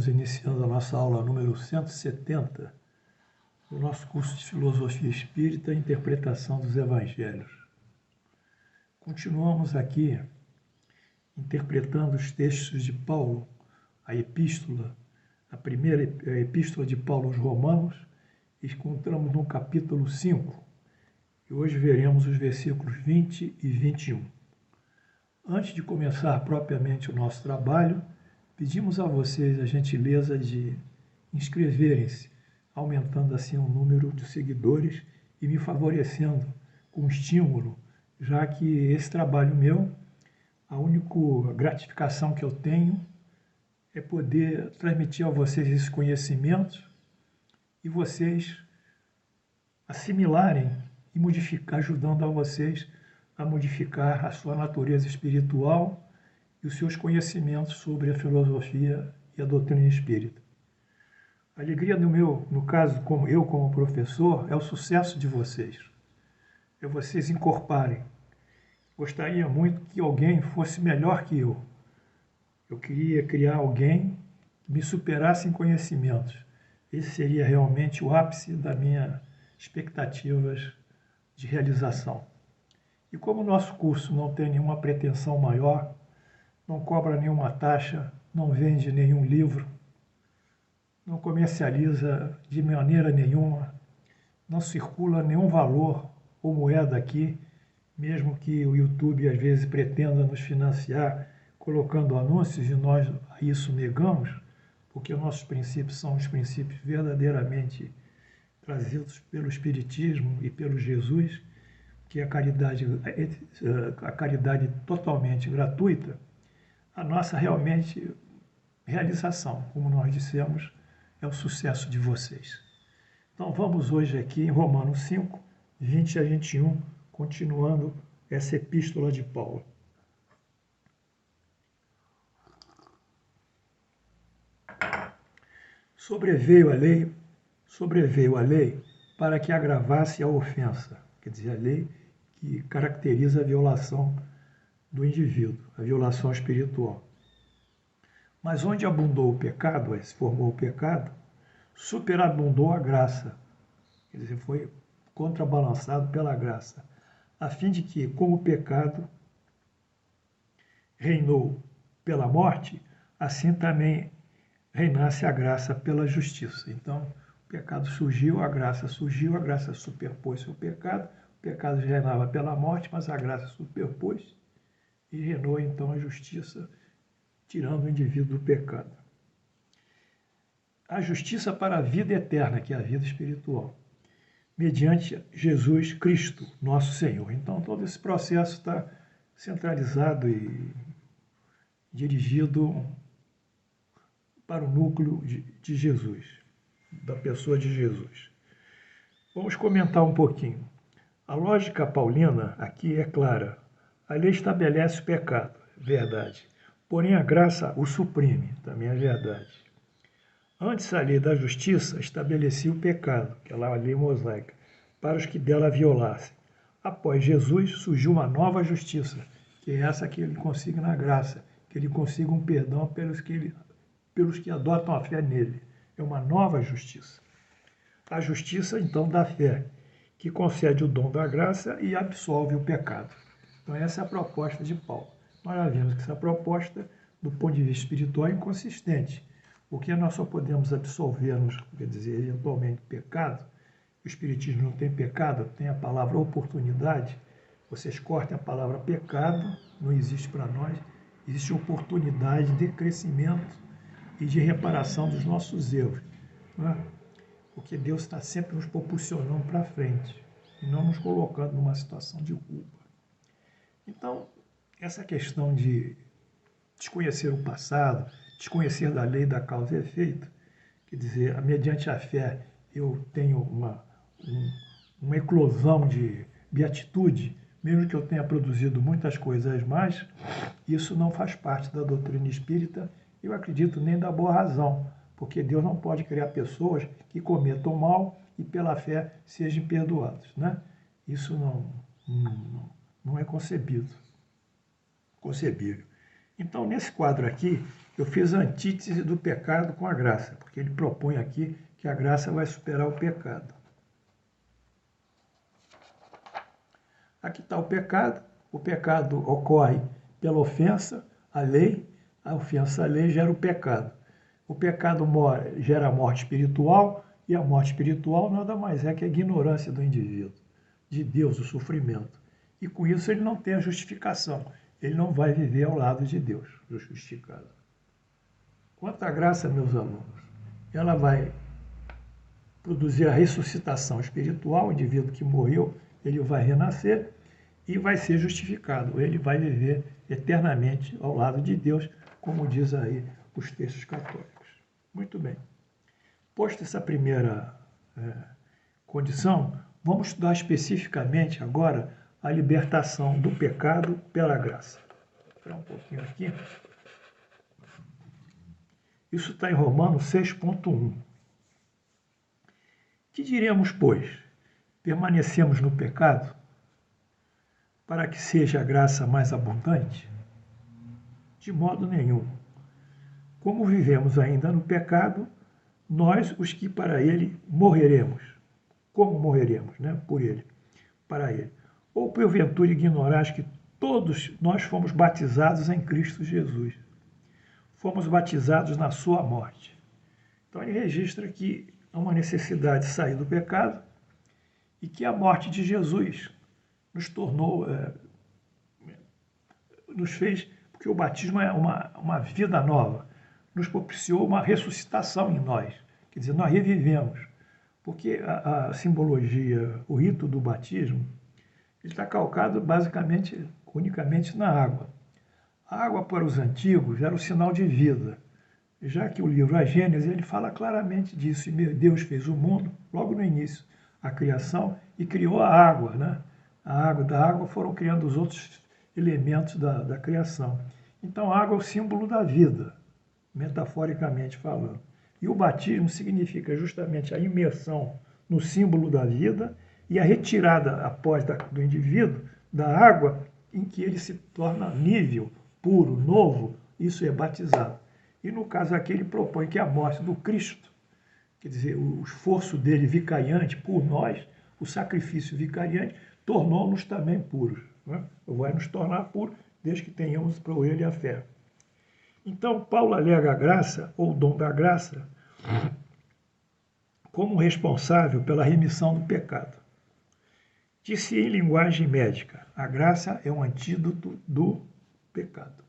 Estamos iniciando a nossa aula número 170 do nosso curso de Filosofia Espírita e Interpretação dos Evangelhos. Continuamos aqui interpretando os textos de Paulo, a primeira epístola de Paulo aos Romanos, e encontramos no capítulo 5, e hoje veremos os versículos 20 e 21. Antes de começar propriamente o nosso trabalho, pedimos a vocês a gentileza de inscreverem-se, aumentando assim o número de seguidores e me favorecendo com estímulo, já que esse trabalho meu, a única gratificação que eu tenho é poder transmitir a vocês esses conhecimentos e vocês assimilarem e modificar, ajudando a vocês a modificar a sua natureza espiritual e os seus conhecimentos sobre a filosofia e a doutrina espírita. A alegria no caso, como professor, é o sucesso de vocês. É vocês encorparem. Gostaria muito que alguém fosse melhor que eu. Eu queria criar alguém que me superasse em conhecimentos. Esse seria realmente o ápice das minhas expectativas de realização. E como o nosso curso não tem nenhuma pretensão maior, não cobra nenhuma taxa, não vende nenhum livro, não comercializa de maneira nenhuma, não circula nenhum valor ou moeda aqui, mesmo que o YouTube às vezes pretenda nos financiar colocando anúncios e nós a isso negamos, porque nossos princípios são os princípios verdadeiramente trazidos pelo Espiritismo e pelo Jesus, que é a caridade totalmente gratuita. A nossa realmente realização, como nós dissemos, é o sucesso de vocês. Então vamos hoje aqui em Romanos 5, 20 a 21, continuando essa epístola de Paulo. Sobreveio a lei para que agravasse a ofensa, quer dizer, a lei que caracteriza a violação do indivíduo, a violação espiritual. Mas onde abundou o pecado, se formou o pecado, superabundou a graça, quer dizer, foi contrabalançado pela graça, a fim de que, como o pecado reinou pela morte, assim também reinasse a graça pela justiça. Então, o pecado surgiu, a graça superpôs-se ao pecado, o pecado reinava pela morte, mas a graça superpôs e reinou então a justiça, tirando o indivíduo do pecado. A justiça para a vida eterna, que é a vida espiritual, mediante Jesus Cristo, nosso Senhor. Então, todo esse processo está centralizado e dirigido para o núcleo de Jesus, da pessoa de Jesus. Vamos comentar um pouquinho. A lógica paulina aqui é clara. A lei estabelece o pecado, verdade. Porém, a graça o suprime, também é verdade. Antes, a lei da justiça estabelecia o pecado, que é a lei mosaica, para os que dela violassem. Após Jesus, surgiu uma nova justiça, que é essa que ele consiga na graça, que ele consiga um perdão pelos que adotam a fé nele. É uma nova justiça. A justiça, então, da fé, que concede o dom da graça e absolve o pecado. Então, essa é a proposta de Paulo. Nós já vimos que essa proposta, do ponto de vista espiritual, é inconsistente, porque nós só podemos absolver-nos, quer dizer, eventualmente, pecado. O Espiritismo não tem pecado, tem a palavra oportunidade. Vocês cortem a palavra pecado, não existe para nós, existe oportunidade de crescimento e de reparação dos nossos erros. Não é? Porque Deus está sempre nos propulsionando para frente e não nos colocando numa situação de culpa. Então, essa questão de desconhecer o passado, desconhecer da lei da causa e efeito, quer dizer, mediante a fé eu tenho uma eclosão de beatitude, mesmo que eu tenha produzido muitas coisas mais, isso não faz parte da doutrina espírita, eu acredito nem da boa razão, porque Deus não pode criar pessoas que cometam mal e pela fé sejam perdoados, né? Isso não é concebível. Então, nesse quadro aqui, eu fiz a antítese do pecado com a graça, porque ele propõe aqui que a graça vai superar o pecado. Aqui está o pecado. O pecado ocorre pela ofensa à lei. A ofensa à lei gera o pecado. O pecado gera a morte espiritual, e a morte espiritual nada mais é que a ignorância do indivíduo, de Deus, o sofrimento. E com isso ele não tem a justificação. Ele não vai viver ao lado de Deus, justificado. Quanto à graça, meus alunos, ela vai produzir a ressuscitação espiritual. O indivíduo que morreu, ele vai renascer e vai ser justificado. Ele vai viver eternamente ao lado de Deus, como diz aí os textos católicos. Muito bem. Posto essa primeira condição, vamos estudar especificamente agora a libertação do pecado pela graça. Vou esperar um pouquinho aqui. Isso está em Romanos 6,1. Que diremos, pois? Permanecemos no pecado para que seja a graça mais abundante? De modo nenhum. Como vivemos ainda no pecado, nós, os que para ele morreremos. Como morreremos, né? Por ele, para ele. Ou porventura ignorais que todos nós fomos batizados em Cristo Jesus. Fomos batizados na sua morte. Então ele registra que há uma necessidade de sair do pecado e que a morte de Jesus nos tornou, nos fez, porque o batismo é uma vida nova, nos propiciou uma ressuscitação em nós. Quer dizer, nós revivemos. Porque a simbologia, o rito do batismo, ele está calcado basicamente, unicamente na água. A água para os antigos era o sinal de vida, já que o livro A Gênesis ele fala claramente disso. E Deus fez o mundo, logo no início, a criação, e criou a água, né? Da água foram criando os outros elementos da criação. Então a água é o símbolo da vida, metaforicamente falando. E o batismo significa justamente a imersão no símbolo da vida e a retirada após do indivíduo da água em que ele se torna nível, puro, novo, isso é batizado. E no caso aqui ele propõe que a morte do Cristo, quer dizer, o esforço dele vicariante por nós, o sacrifício vicariante, tornou-nos também puros. Né? Vai nos tornar puros desde que tenhamos por ele a fé. Então, Paulo alega a graça, ou o dom da graça, como responsável pela remissão do pecado. Disse em linguagem médica, a graça é um antídoto do pecado.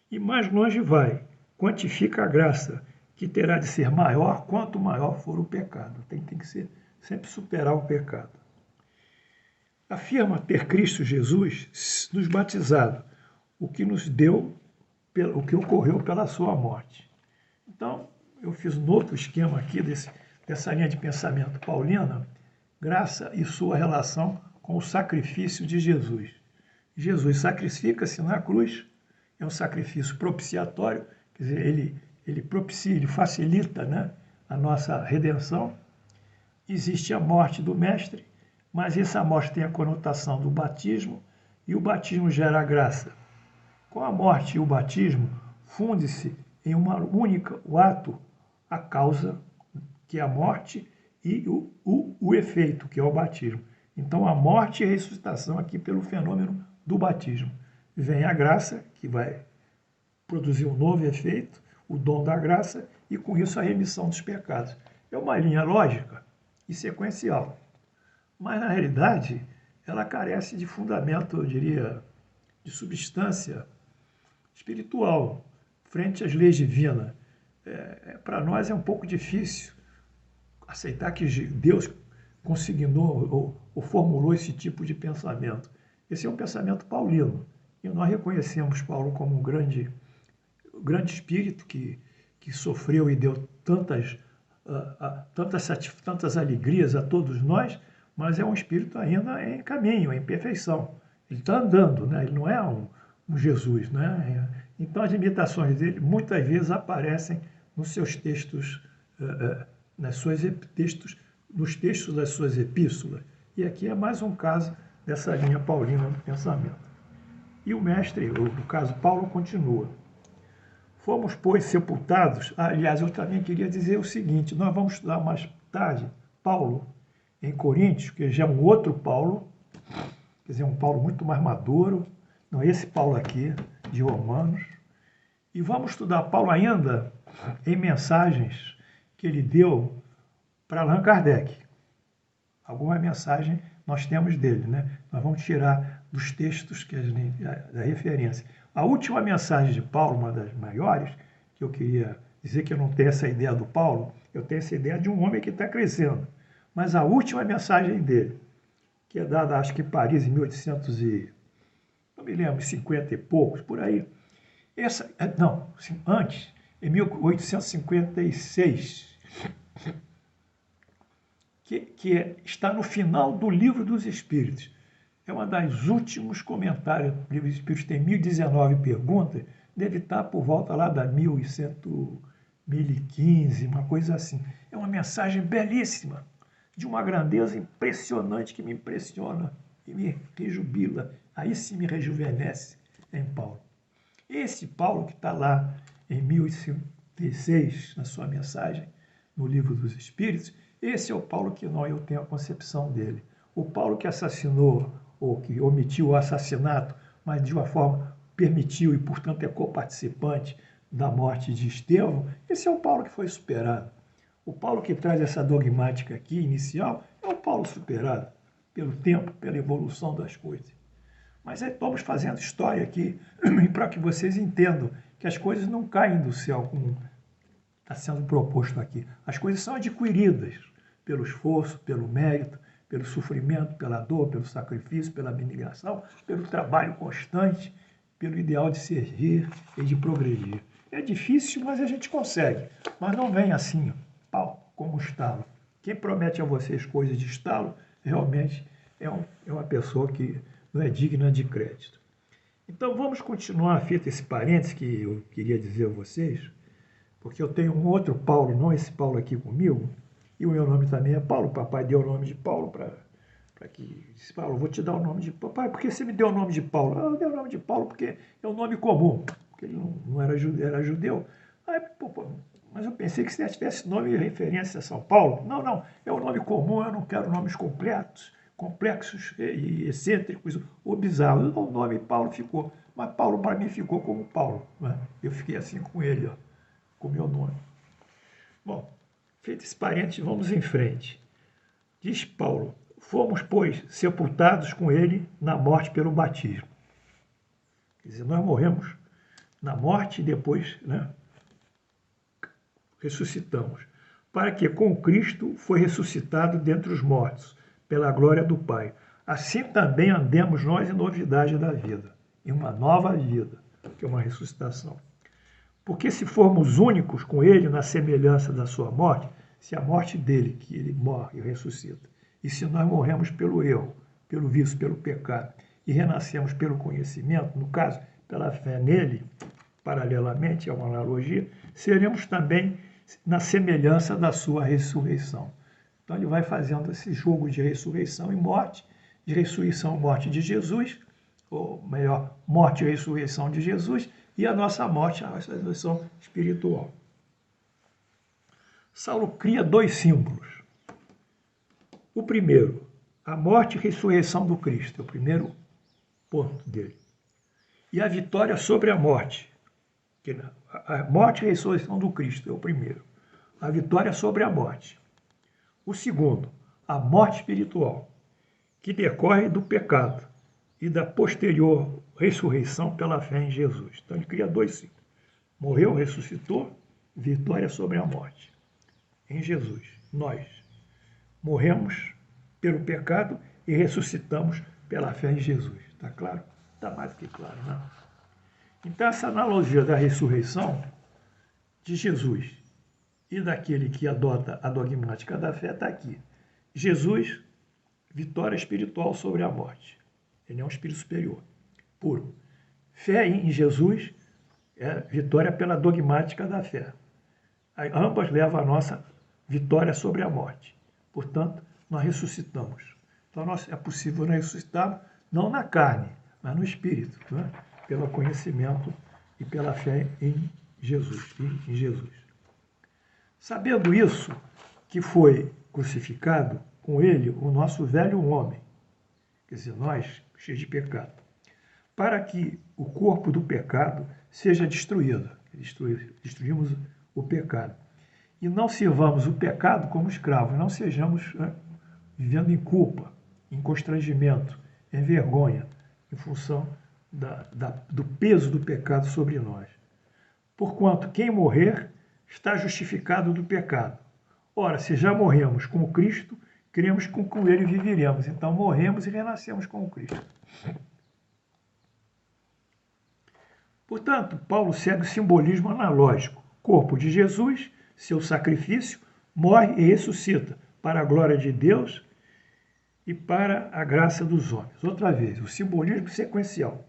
E mais longe vai, quantifica a graça, que terá de ser maior quanto maior for o pecado. Tem que ser, sempre superar o pecado. Afirma ter Cristo Jesus nos batizado, o que nos deu, o que ocorreu pela sua morte. Então, eu fiz um outro esquema aqui dessa linha de pensamento paulina, graça e sua relação com o sacrifício de Jesus. Jesus sacrifica-se na cruz, é um sacrifício propiciatório, quer dizer, ele propicia, ele facilita, né, a nossa redenção. Existe a morte do Mestre, mas essa morte tem a conotação do batismo, e o batismo gera a graça. Com a morte e o batismo, funde-se em uma única o ato, a causa, que é a morte, e o efeito, que é o batismo. Então, a morte e a ressuscitação aqui pelo fenômeno do batismo. Vem a graça, que vai produzir um novo efeito, o dom da graça, e com isso a remissão dos pecados. É uma linha lógica e sequencial. Mas, na realidade, ela carece de fundamento, eu diria, de substância espiritual, frente às leis divinas. Para nós é um pouco difícil aceitar que Deus consignou ou formulou esse tipo de pensamento. Esse é um pensamento paulino. E nós reconhecemos Paulo como um grande espírito que sofreu e deu tantas alegrias a todos nós, mas é um espírito ainda em caminho, em perfeição. Ele está andando, né? Ele não é um Jesus. Né? Então as limitações dele muitas vezes aparecem nos seus textos, nos textos das suas epístolas. E aqui é mais um caso dessa linha paulina do pensamento. E o mestre, no caso Paulo, continua. Fomos, pois, sepultados. Aliás, eu também queria dizer o seguinte: nós vamos estudar mais tarde Paulo em Coríntios, que já é um outro Paulo, quer dizer, um Paulo muito mais maduro, não é esse Paulo aqui, de Romanos. E vamos estudar Paulo ainda em mensagens que ele deu para Allan Kardec. Alguma mensagem nós temos dele, né? Nós vamos tirar dos textos da referência. A última mensagem de Paulo, uma das maiores, que eu queria dizer que eu não tenho essa ideia do Paulo, eu tenho essa ideia de um homem que está crescendo. Mas a última mensagem dele, que é dada, acho que em Paris, em 1800 e... não me lembro, 50 e poucos, por aí. Não, antes, em 1856, está no final do Livro dos Espíritos. É uma das últimos comentários do Livro dos Espíritos, tem 1019 perguntas, deve estar por volta lá da 1115, uma coisa assim. É uma mensagem belíssima, de uma grandeza impressionante, que me impressiona e me rejubila. Aí sim me rejuvenesce em Paulo. Esse Paulo que está lá em 1056, na sua mensagem, no Livro dos Espíritos, esse é o Paulo que eu tenho a concepção dele. O Paulo que assassinou, ou que omitiu o assassinato, mas de uma forma permitiu e, portanto, é coparticipante da morte de Estevão, esse é o Paulo que foi superado. O Paulo que traz essa dogmática aqui, inicial, é o Paulo superado pelo tempo, pela evolução das coisas. Mas estamos fazendo história aqui para que vocês entendam que as coisas não caem do céu, como está sendo proposto aqui. As coisas são adquiridas pelo esforço, pelo mérito, pelo sofrimento, pela dor, pelo sacrifício, pela abnegação, pelo trabalho constante, pelo ideal de servir e de progredir. É difícil, mas a gente consegue. Mas não vem assim, pau, como estalo. Quem promete a vocês coisas de estalo, realmente é uma pessoa que não é digna de crédito. Então vamos continuar, feito esse parênteses que eu queria dizer a vocês, porque eu tenho um outro Paulo, não esse Paulo aqui comigo, e o meu nome também é Paulo. O papai deu o nome de Paulo para que... Disse, Paulo, vou te dar o nome de... Papai, por que você me deu o nome de Paulo? Eu dei o nome de Paulo porque é um nome comum, porque ele não era judeu. Aí, mas eu pensei que se tivesse nome de referência a São Paulo. Não, é um nome comum, eu não quero nomes complexos e excêntricos ou bizarros. O nome Paulo ficou, mas Paulo para mim ficou como Paulo, né? Eu fiquei assim com ele, ó, com o meu nome. Bom, feito esse parênteses, vamos em frente. Diz Paulo: fomos, pois, sepultados com ele na morte pelo batismo. Quer dizer, nós morremos na morte e depois, né, ressuscitamos. Para que com Cristo foi ressuscitado dentre os mortos, pela glória do Pai. Assim também andemos nós em novidade da vida, em uma nova vida, que é uma ressuscitação. Porque se formos únicos com ele na semelhança da sua morte, se a morte dele, que ele morre e ressuscita, e se nós morremos pelo erro, pelo vício, pelo pecado, e renascemos pelo conhecimento, no caso, pela fé nele, paralelamente, é uma analogia, seremos também na semelhança da sua ressurreição. Então ele vai fazendo esse jogo de ressurreição e morte, de ressurreição e morte de Jesus, ou melhor, morte e ressurreição de Jesus, e a nossa morte, a ressurreição espiritual. Saulo cria dois símbolos. O primeiro, a morte e ressurreição do Cristo, é o primeiro ponto dele. E a vitória sobre a morte. A morte e ressurreição do Cristo é o primeiro. A vitória sobre a morte. O segundo, a morte espiritual, que decorre do pecado e da posterior ressurreição pela fé em Jesus. Então ele cria dois símbolos. Morreu, ressuscitou, vitória sobre a morte. Em Jesus, nós morremos pelo pecado e ressuscitamos pela fé em Jesus. Está claro? Está mais do que claro, não? Então essa analogia da ressurreição de Jesus e daquele que adota a dogmática da fé está aqui. Jesus, vitória espiritual sobre a morte. Ele é um espírito superior, puro. Fé em Jesus é vitória pela dogmática da fé. Ambas levam a nossa vitória sobre a morte. Portanto, nós ressuscitamos. Então, é possível nós ressuscitarmos, não na carne, mas no espírito, né? Pelo conhecimento e pela fé em em Jesus. Sabendo isso, que foi crucificado com ele o nosso velho homem, quer dizer, nós, cheios de pecado, para que o corpo do pecado seja destruído. Destruímos o pecado. E não sirvamos o pecado como escravos, não sejamos vivendo em culpa, em constrangimento, em vergonha, em função do peso do pecado sobre nós. Porquanto quem morrer está justificado do pecado. Ora, se já morremos com o Cristo, cremos que com ele viveremos. Então morremos e renascemos com o Cristo. Portanto, Paulo segue o simbolismo analógico. Corpo de Jesus, seu sacrifício, morre e ressuscita para a glória de Deus e para a graça dos homens. Outra vez, o simbolismo sequencial.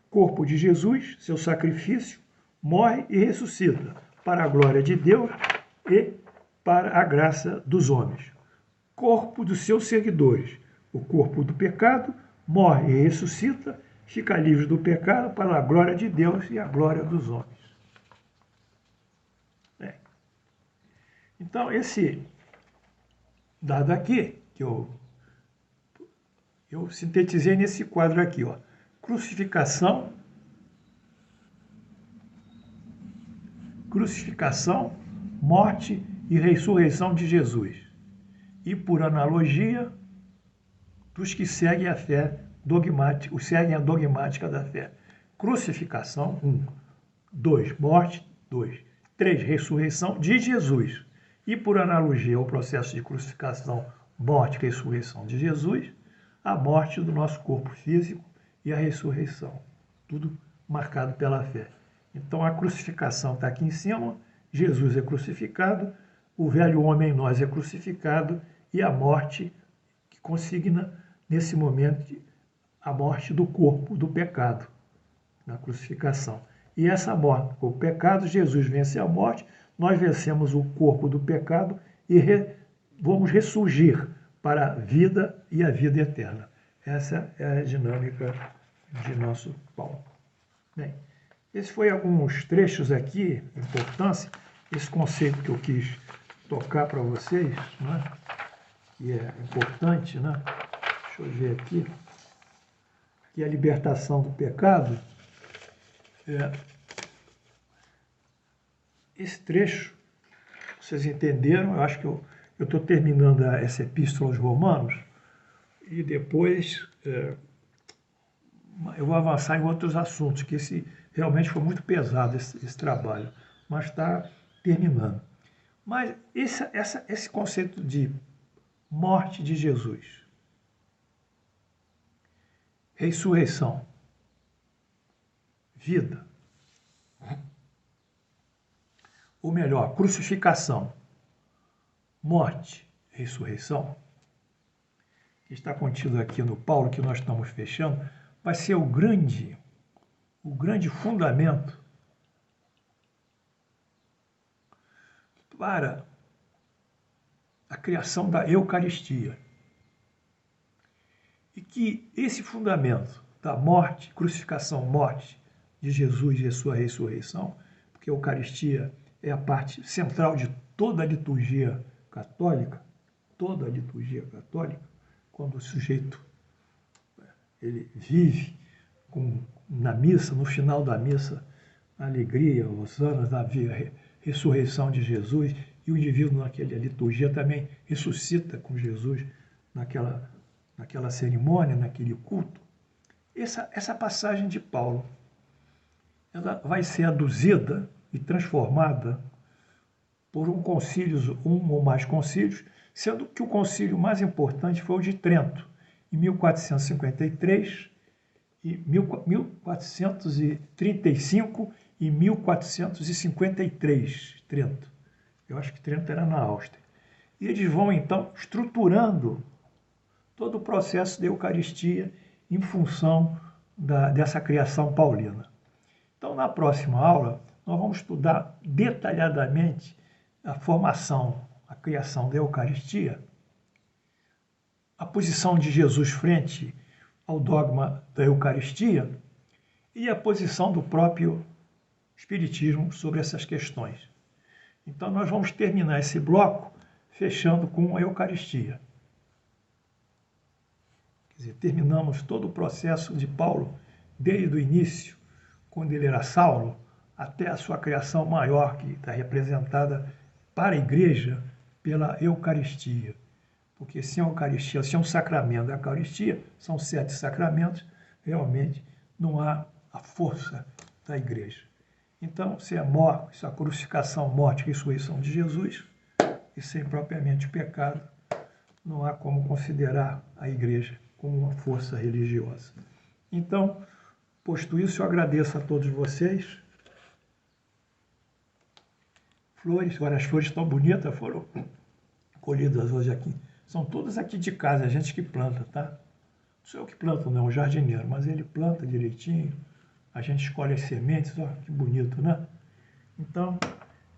Corpo de Jesus, seu sacrifício, morre e ressuscita para a glória de Deus e para a graça dos homens. Corpo dos seus seguidores. O corpo do pecado morre e ressuscita, fica livre do pecado para a glória de Deus e a glória dos homens. Então, esse dado aqui, que eu sintetizei nesse quadro aqui, ó, crucificação, morte e ressurreição de Jesus. E, por analogia, dos que seguem a fé dogmática, seguem a dogmática da fé. Crucificação, 1. 2. Morte, 2. 3. Ressurreição de Jesus. E, por analogia ao processo de crucificação, morte e ressurreição de Jesus, a morte do nosso corpo físico e a ressurreição. Tudo marcado pela fé. Então, a crucificação está aqui em cima, Jesus é crucificado, o velho homem em nós é crucificado e a morte que consigna, nesse momento, a morte do corpo do pecado, na crucificação. E essa morte, o pecado, Jesus vence a morte, nós vencemos o corpo do pecado e vamos ressurgir para a vida e a vida eterna. Essa é a dinâmica de nosso Paulo. Bem, esses foram alguns trechos aqui, importância, esse conceito que eu quis tocar para vocês, né? Que é importante, né? Deixa eu ver aqui, que é a libertação do pecado. Esse trecho, vocês entenderam? Eu acho que eu estou terminando essa epístola aos Romanos e depois eu vou avançar em outros assuntos, que esse realmente foi muito pesado, esse trabalho, mas está terminando. Mas esse conceito de morte de Jesus, ressurreição, vida, ou melhor, crucificação, morte, ressurreição, que está contido aqui no Paulo, que nós estamos fechando, vai ser o grande fundamento para a criação da Eucaristia. E que esse fundamento da morte, crucificação, morte de Jesus e a sua ressurreição, porque a Eucaristia é a parte central de toda a liturgia católica, quando o sujeito ele vive na missa, no final da missa, a alegria, os anos da ressurreição de Jesus, e o indivíduo naquela liturgia também ressuscita com Jesus naquela cerimônia, naquele culto. Essa passagem de Paulo, ela vai ser aduzida e transformada por um ou mais concílios, sendo que o concílio mais importante foi o de Trento, em 1453, e 1435 e 1453, Trento. Eu acho que Trento era na Áustria. E eles vão, então, estruturando todo o processo da Eucaristia em função dessa criação paulina. Então, na próxima aula, nós vamos estudar detalhadamente a formação, a criação da Eucaristia, a posição de Jesus frente ao dogma da Eucaristia e a posição do próprio Espiritismo sobre essas questões. Então, nós vamos terminar esse bloco fechando com a Eucaristia. Quer dizer, terminamos todo o processo de Paulo, desde o início, quando ele era Saulo, até a sua criação maior, que está representada para a igreja pela Eucaristia. Porque sem a Eucaristia, sem um sacramento da Eucaristia, são 7 sacramentos, realmente não há a força da igreja. Então, sem a morte, sem a crucificação, morte e ressurreição de Jesus, e sem propriamente o pecado, não há como considerar a igreja como uma força religiosa. Então, posto isso, eu agradeço a todos vocês. Flores, olha, as flores tão bonitas foram colhidas hoje aqui. São todas aqui de casa, a gente que planta, tá? Não sou eu que planto, não, é o jardineiro, mas ele planta direitinho. A gente escolhe as sementes, ó, que bonito, né? Então,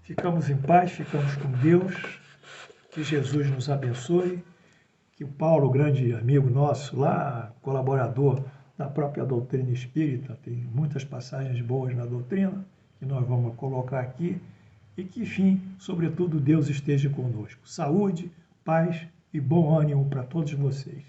ficamos em paz, ficamos com Deus, que Jesus nos abençoe, que o Paulo, grande amigo nosso lá, colaborador da própria doutrina espírita, tem muitas passagens boas na doutrina, que nós vamos colocar aqui, e que, enfim, sobretudo, Deus esteja conosco. Saúde, paz e bom ânimo para todos vocês.